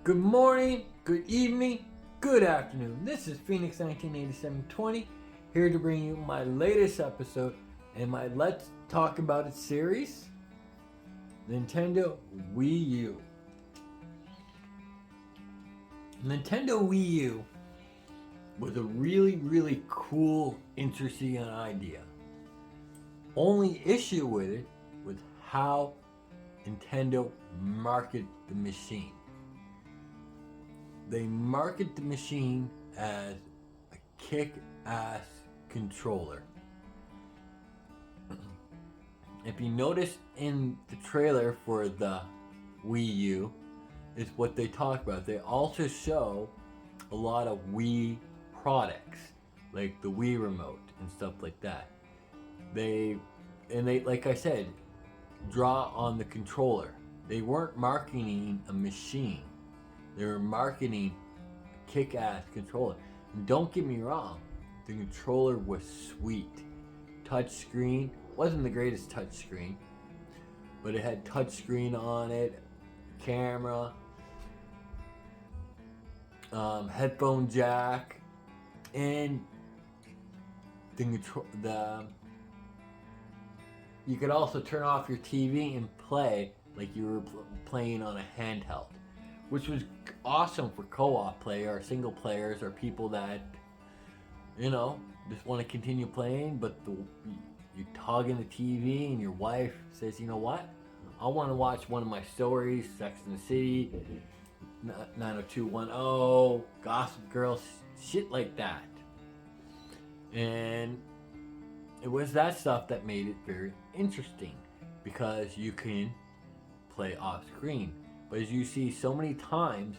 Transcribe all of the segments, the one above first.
Good morning, good evening, good afternoon. This is Phoenix 198720 here to bring you my latest episode in my Let's Talk About It series, Nintendo Wii U. Nintendo Wii U was a really cool, interesting idea. Only issue with it was how Nintendo marketed the machine. They market the machine as a kick-ass controller. If you notice in the trailer for the Wii U, is what they talk about. They also show a lot of Wii products, like the Wii remote and stuff like that. They, like I said, draw on the controller. They weren't marketing a machine. They were marketing a kick-ass controller. And don't get me wrong, the controller was sweet. Touchscreen wasn't the greatest touchscreen, but it had touchscreen on it, camera, headphone jack, and you could also turn off your TV and play like you were playing on a handheld, which was awesome for co-op play or single players or people that, just want to continue playing, but you tug in the TV and your wife says, you know what? I want to watch one of my stories, Sex and the City, 90210, Gossip Girl, shit like that. And it was that stuff that made it very interesting because you can play off screen. But as you see so many times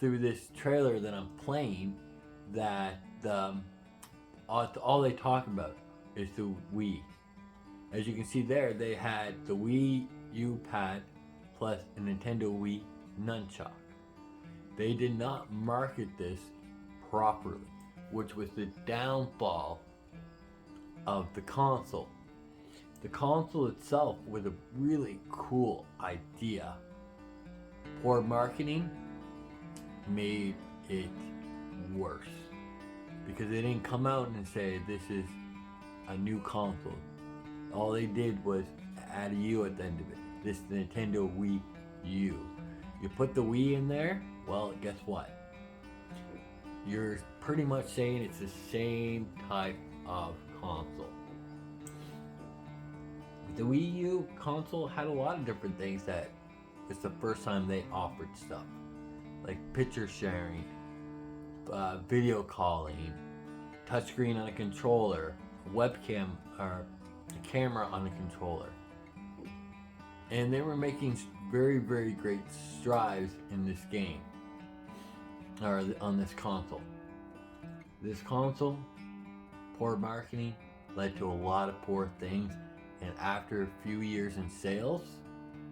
through this trailer that I'm playing, that all they talk about is the Wii. As you can see there, they had the Wii U pad plus a Nintendo Wii nunchuck. They did not market this properly, which was the downfall of the console. The console itself was a really cool idea. Poor marketing made it worse because they didn't come out and say this is a new console. All they did was add a U at the end of it. This is the Nintendo Wii U. You put the Wii in there, well, guess what? You're pretty much saying it's the same type of console. The Wii U console had a lot of different things that it's the first time they offered stuff. Like picture sharing, video calling, touchscreen on a controller, webcam or a camera on a controller. And they were making very great strides in this game, or on this console. This console, poor marketing, led to a lot of poor things, and after a few years in sales,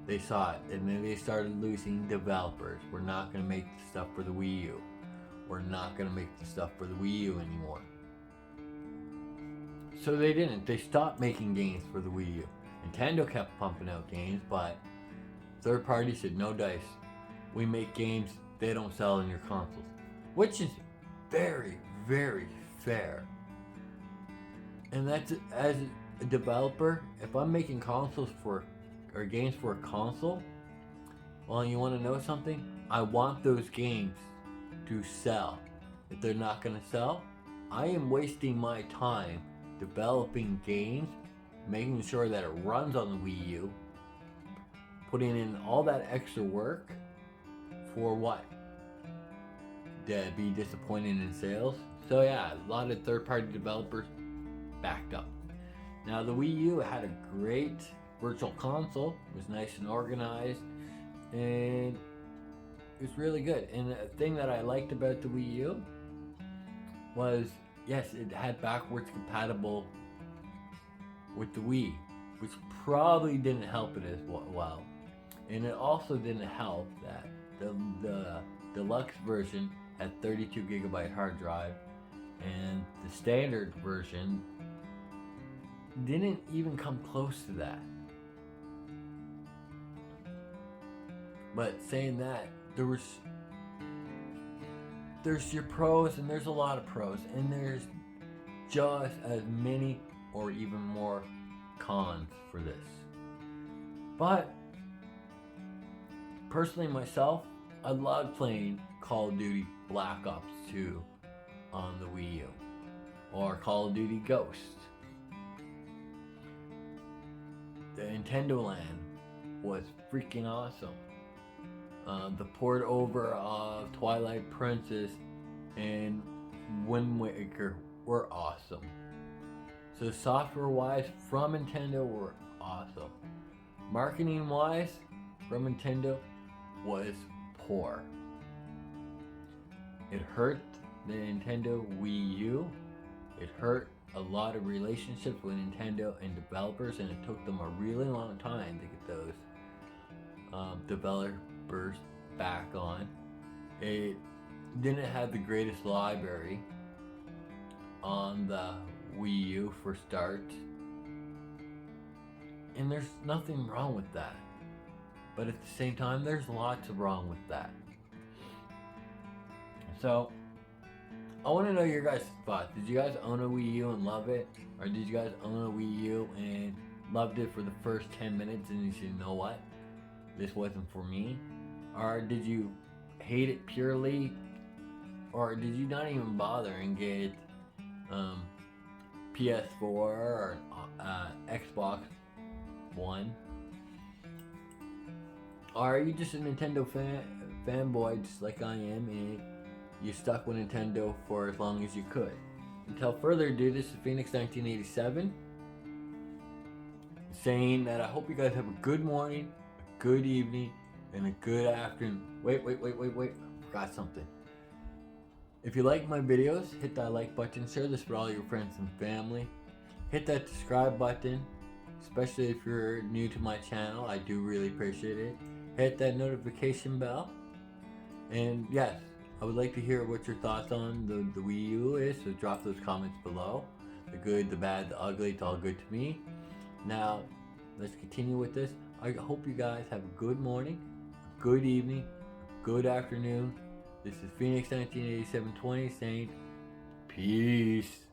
they saw it, and then they started losing developers. We're not going to make the stuff for the Wii U. We're not going to make the stuff for the Wii U anymore. So they didn't. They stopped making games for the Wii U. Nintendo kept pumping out games, but third party said, no dice. We make games, they don't sell in your consoles. Which is very fair. And that's, as a developer, if I'm making games for a console, well, you want to know something? I want those games to sell. If they're not going to sell, I am wasting my time developing games, making sure that it runs on the Wii U, putting in all that extra work for what? To be disappointed in sales? So yeah, a lot of third-party developers backed up. Now the Wii U had a great virtual console. It was nice and organized, and it was really good. And the thing that I liked about the Wii U was, yes, it had backwards compatible with the Wii, which probably didn't help it as well. And it also didn't help that the deluxe version had 32 gigabyte hard drive, and the standard version didn't even come close to that. But saying that, there was there's your pros, and there's a lot of pros, and there's just as many or even more cons for this. But personally, myself, I love playing Call of Duty Black Ops 2 on the Wii U, or Call of Duty Ghost. The Nintendo Land was freaking awesome. The port over of Twilight Princess and Wind Waker were awesome. So software wise from Nintendo were awesome. Marketing wise from Nintendo was poor. It hurt the Nintendo Wii U. It hurt a lot of relationships with Nintendo and developers, and it took them a really long time to get those developers back on. It didn't have the greatest library on the Wii U for start, and there's nothing wrong with that, but at the same time there's lots of wrong with that. So I want to know your guys' thoughts. Did you guys own a Wii U and love it, or did you guys own a Wii U and loved it for the first 10 minutes and you said, you know what, this wasn't for me? Or did you hate it purely, or did you not even bother and get PS4 or Xbox One? Or are you just a Nintendo fanboy just like I am, and you stuck with Nintendo for as long as you could? Until further ado, this is Phoenix 1987 saying that I hope you guys have a good morning, a good evening, and a good afternoon. Wait, forgot something. If you like my videos, hit that like button, share this with all your friends and family. Hit that subscribe button, especially if you're new to my channel. I do really appreciate it. Hit that notification bell. And yes, I would like to hear what your thoughts on the Wii U is, so drop those comments below. The good, the bad, the ugly, it's all good to me. Now, let's continue with this. I hope you guys have a good morning, a good evening, a good afternoon. This is Phoenix 1987-20 saying peace.